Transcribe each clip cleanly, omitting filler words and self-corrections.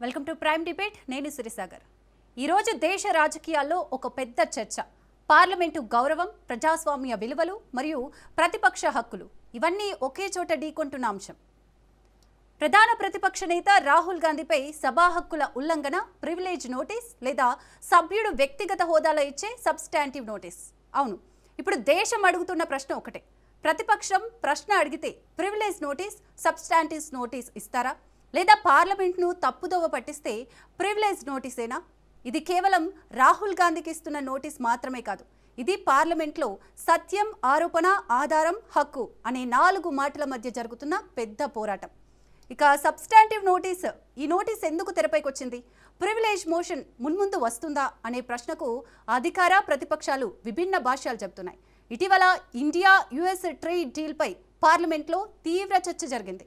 Welcome to prime debate. నేను సిరిసాగర్. ఈరోజు దేశ రాజకీయాల్లో ఒక పెద్ద చర్చ పార్లమెంటు గౌరవం, ప్రజాస్వామ్య విలువలు మరియు ప్రతిపక్ష హక్కులు ఇవన్నీ ఒకే చోట ఢీకొంటున్న అంశం. ప్రధాన ప్రతిపక్ష నేత రాహుల్ గాంధీపై సభా హక్కుల ఉల్లంఘన, ప్రివిలేజ్ నోటీస్ లేదా సభ్యుడు వ్యక్తిగత హోదాలో ఇచ్చే సబ్స్టాంటివ్ నోటీస్. అవును, ఇప్పుడు దేశం అడుగుతున్న ప్రశ్న ఒకటే. ప్రతిపక్షం ప్రశ్న అడిగితే ప్రివిలేజ్ నోటీస్, సబ్స్టాంటివ్ నోటీస్ ఇస్తారా? లేదా పార్లమెంట్ను తప్పుదోవ పట్టిస్తే ప్రివిలేజ్ నోటీసేనా? ఇది కేవలం రాహుల్ గాంధీకి ఇస్తున్న నోటీస్ మాత్రమే కాదు. ఇది పార్లమెంట్లో సత్యం, ఆరోపణ, ఆధారం, హక్కు అనే 4 మాటల మధ్య జరుగుతున్న పెద్ద పోరాటం. ఇక సబ్స్టాంటివ్ నోటీస్, ఈ నోటీస్ ఎందుకు తెరపైకి వచ్చింది? ప్రివిలేజ్ మోషన్ మున్ముందు వస్తుందా అనే ప్రశ్నకు అధికార, ప్రతిపక్షాలు విభిన్న భాష్యాలు చెబుతున్నాయి. ఇటీవల ఇండియా యుఎస్ ట్రేడ్ డీల్పై పార్లమెంట్లో తీవ్ర చర్చ జరిగింది.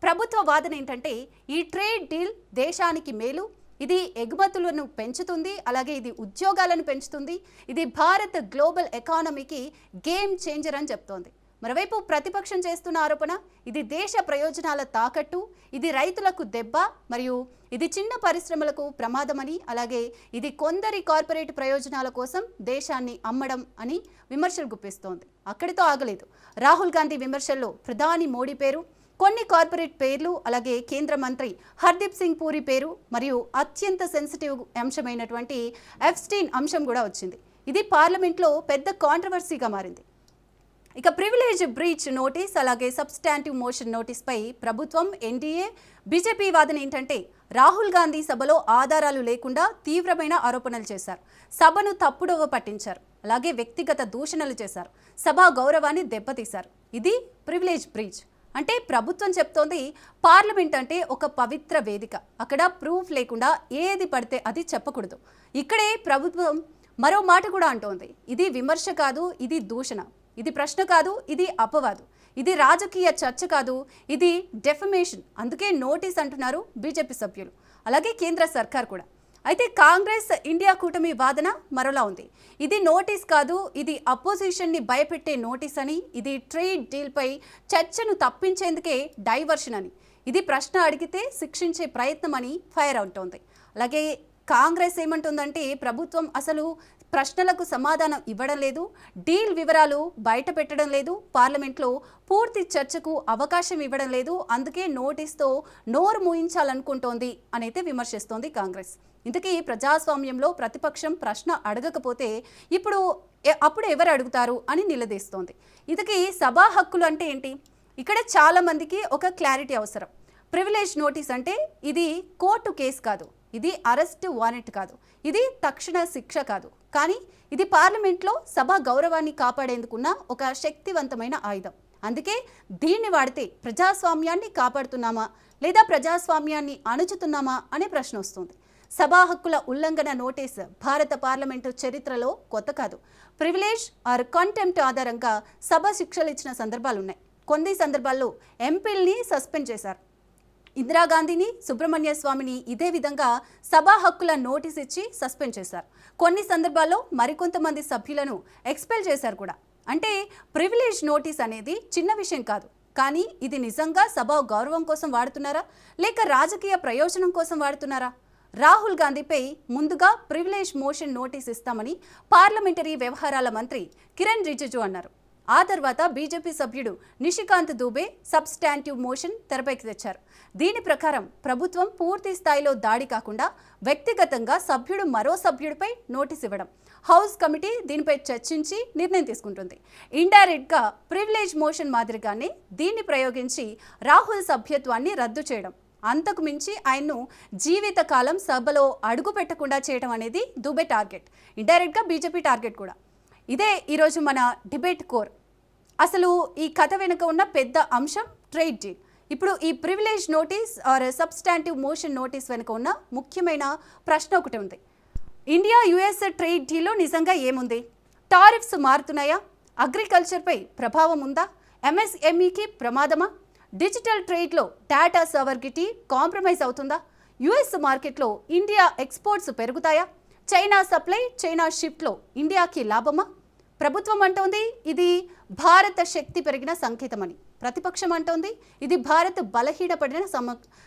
ప్రభుత్వ వాదన ఏంటంటే ఈ ట్రేడ్ డీల్ దేశానికి మేలు, ఇది ఎగుమతులను పెంచుతుంది, అలాగే ఇది ఉద్యోగాలను పెంచుతుంది, ఇది భారత్ గ్లోబల్ ఎకానమీకి గేమ్ చేంజర్ అని చెప్తోంది. మరోవైపు ప్రతిపక్షం చేస్తున్న ఆరోపణ ఇది దేశ ప్రయోజనాల తాకట్టు, ఇది రైతులకు దెబ్బ, మరియు ఇది చిన్న పరిశ్రమలకు ప్రమాదమని, అలాగే ఇది కొందరి కార్పొరేట్ ప్రయోజనాల కోసం దేశాన్ని అమ్మడం అని విమర్శలు గుప్పిస్తోంది. అక్కడితో ఆగలేదు. రాహుల్ గాంధీ విమర్శల్లో ప్రధాని మోడీ పేరు, కొన్ని కార్పొరేట్ పేర్లు, అలాగే కేంద్ర మంత్రి హర్దీప్ సింగ్ పూరి పేరు మరియు అత్యంత సెన్సిటివ్ అంశమైనటువంటి ఎఫ్స్టీన్ అంశం కూడా వచ్చింది. ఇది పార్లమెంట్లో పెద్ద కాంట్రవర్సీగా మారింది. ఇక ప్రివిలేజ్ బ్రీచ్ నోటీస్, అలాగే సబ్స్టాంటివ్ మోషన్ నోటీస్పై ప్రభుత్వం, ఎన్డీఏ, బీజేపీ వాదన ఏంటంటే రాహుల్ గాంధీ సభలో ఆధారాలు లేకుండా తీవ్రమైన ఆరోపణలు చేశారు, సభను తప్పుడోవ పట్టించారు, అలాగే వ్యక్తిగత దూషణలు చేశారు, సభా గౌరవాన్ని దెబ్బతీశారు. ఇది ప్రివిలేజ్ బ్రీచ్. అంటే ప్రభుత్వం చెప్తోంది పార్లమెంట్ అంటే ఒక పవిత్ర వేదిక, అక్కడ ప్రూఫ్ లేకుండా ఏది పడితే అది చెప్పకూడదు. ఇక్కడే ప్రభుత్వం మరో మాట కూడా అంటోంది, ఇది విమర్శ కాదు, ఇది దూషణ, ఇది ప్రశ్న కాదు, ఇది అపవాదు, ఇది రాజకీయ చర్చ కాదు, ఇది డెఫమేషన్. అందుకే నోటీస్ అంటున్నారు బీజేపీ సభ్యులు, అలాగే కేంద్ర సర్కార్ కూడా. అయితే కాంగ్రెస్, ఇండియా కూటమి వాదన మరోలా ఉంది. ఇది నోటీస్ కాదు, ఇది అపోజిషన్ని భయపెట్టే నోటీస్ అని, ఇది ట్రేడ్ డీల్పై చర్చను తప్పించేందుకే డైవర్షన్ అని, ఇది ప్రశ్న అడిగితే శిక్షించే ప్రయత్నం అని ఫైర్ అవుతోంది. అలాగే కాంగ్రెస్ ఏమంటుందంటే ప్రభుత్వం అసలు ప్రశ్నలకు సమాధానం ఇవ్వడం లేదు, డీల్ వివరాలు బయట పెట్టడం లేదు, పార్లమెంట్లో పూర్తి చర్చకు అవకాశం ఇవ్వడం లేదు, అందుకే నోటీస్తో నోరు మూయించాలనుకుంటోంది అనైతే విమర్శిస్తోంది కాంగ్రెస్. ఇంతకీ ప్రజాస్వామ్యంలో ప్రతిపక్షం ప్రశ్న అడగకపోతే అప్పుడు ఎవరు అడుగుతారు అని నిలదీస్తోంది. ఇంతకీ సభా హక్కులు అంటే ఏంటి? ఇక్కడ చాలామందికి ఒక క్లారిటీ అవసరం. ప్రివిలేజ్ నోటీస్ అంటే ఇది కోర్టు కేసు కాదు, ఇది అరెస్ట్ వారెంట్ కాదు, ఇది తక్షణ శిక్ష కాదు, కానీ ఇది పార్లమెంట్లో సభా గౌరవాన్ని కాపాడేందుకున్న ఒక శక్తివంతమైన ఆయుధం. అందుకే దీన్ని వాడితే ప్రజాస్వామ్యాన్ని కాపాడుతున్నామా లేదా ప్రజాస్వామ్యాన్ని అణుచుతున్నామా అనే ప్రశ్న వస్తుంది. సభా హక్కుల ఉల్లంఘన నోటీస్ భారత పార్లమెంటు చరిత్రలో కొత్త కాదు. ప్రివిలేజ్ ఆర్ కంటెంప్ట్ ఆధారంగా సభ శిక్షలు ఇచ్చిన సందర్భాలున్నాయి. కొన్ని సందర్భాల్లో ఎంపీల్ని సస్పెండ్ చేశారు. ఇందిరాగాంధీని, సుబ్రహ్మణ్య స్వామిని ఇదే విధంగా సభా హక్కుల నోటీస్ ఇచ్చి సస్పెండ్ చేశారు. కొన్ని సందర్భాల్లో మరికొంతమంది సభ్యులను ఎక్స్పెల్ చేశారు కూడా. అంటే ప్రివిలేజ్ నోటీస్ అనేది చిన్న విషయం కాదు, కానీ ఇది నిజంగా సభా గౌరవం కోసం వాడుతున్నారా లేక రాజకీయ ప్రయోజనం కోసం వాడుతున్నారా? రాహుల్ గాంధీపై ముందుగా ప్రివిలేజ్ మోషన్ నోటీస్ ఇస్తామని పార్లమెంటరీ వ్యవహారాల మంత్రి కిరణ్ రిజిజు అన్నారు. ఆ తర్వాత బీజేపీ సభ్యుడు నిషికాంత్ దూబే సబ్స్టాంటివ్ మోషన్ తెరపైకి తెచ్చారు. దీని ప్రకారం ప్రభుత్వం పూర్తి స్థాయిలో దాడి కాకుండా వ్యక్తిగతంగా సభ్యుడు మరో సభ్యుడిపై నోటీస్ ఇవ్వడం, హౌస్ కమిటీ దీనిపై చర్చించి నిర్ణయం తీసుకుంటుంది. ఇండైరెక్ట్గా ప్రివిలేజ్ మోషన్ మాదిరిగానే దీన్ని ప్రయోగించి రాహుల్ సభ్యత్వాన్ని రద్దు చేయడం, అంతకు మించి ఆయన్ను జీవితకాలం సభలో అడుగు పెట్టకుండా చేయడం అనేది దూబే టార్గెట్, ఇండైరెక్ట్గా బీజేపీ టార్గెట్ కూడా. ఇదే ఈరోజు మన డిబేట్ కోర్. అసలు ఈ కథ వెనుక ఉన్న పెద్ద అంశం ట్రేడ్ డీల్. ఇప్పుడు ఈ privilege notice are substantive motion notice వెనుక ఉన్న ముఖ్యమైన ప్రశ్న ఒకటి ఉంది. ఇండియా యుఎస్ ట్రేడ్ డీల్లో నిజంగా ఏముంది? టారిఫ్స్ మారుతున్నాయా? అగ్రికల్చర్పై ప్రభావం ఉందా? ఎంఎస్ఎంఈకి ప్రమాదమా? డిజిటల్ ట్రేడ్లో డేటా సవర్గిటీ కాంప్రమైజ్ అవుతుందా? యుఎస్ మార్కెట్లో ఇండియా ఎక్స్పోర్ట్స్ పెరుగుతాయా? చైనా సప్లై, చైనా షిఫ్ట్లో ఇండియాకి లాభమా? ప్రభుత్వం అంటోంది ఇది భారత శక్తి పెరిగిన సంకేతమని, ప్రతిపక్షం అంటోంది ఇది భారత్ బలహీనపడిన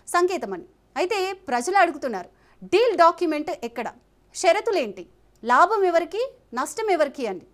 సంకేతమని. అయితే ప్రజలు అడుగుతున్నారు, డీల్ డాక్యుమెంట్ ఎక్కడ, షరతులేంటి, లాభం ఎవరికి, నష్టం ఎవరికి అని.